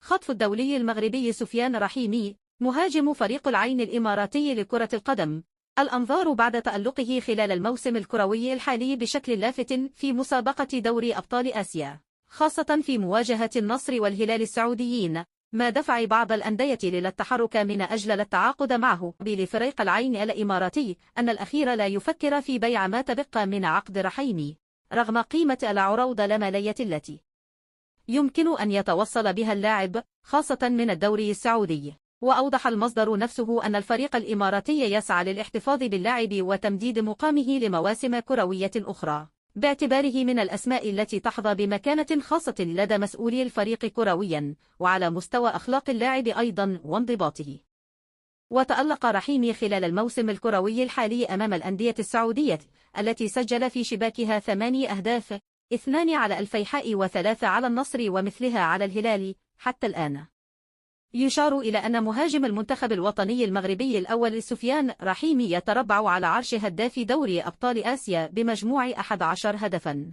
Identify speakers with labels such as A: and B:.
A: خطف الدولي المغربي سفيان رحيمي مهاجم فريق العين الإماراتي لكرة القدم. الأنظار بعد تألقه خلال الموسم الكروي الحالي بشكل لافت في مسابقة دوري أبطال آسيا، خاصة في مواجهة النصر والهلال السعوديين، ما دفع بعض الأندية للتحرك من أجل التعاقد معه. لفريق العين الإماراتي أن الأخير لا يفكر في بيع ما تبقى من عقد رحيمي، رغم قيمة العروض المالية التي يمكن أن يتوصل بها اللاعب، خاصة من الدوري السعودي. وأوضح المصدر نفسه أن الفريق الإماراتي يسعى للاحتفاظ باللاعب وتمديد مقامه لمواسم كروية أخرى، باعتباره من الأسماء التي تحظى بمكانة خاصة لدى مسؤولي الفريق كرويا، وعلى مستوى أخلاق اللاعب أيضا وانضباطه. وتألق رحيمي خلال الموسم الكروي الحالي أمام الأندية السعودية التي سجل في شباكها 8 أهداف، 2 على الفيحاء و3 على النصر ومثلها على الهلال حتى الآن. يشار إلى أن مهاجم المنتخب الوطني المغربي الأول سفيان رحيمي يتربع على عرش هداف دوري أبطال آسيا بمجموع 11 هدفا.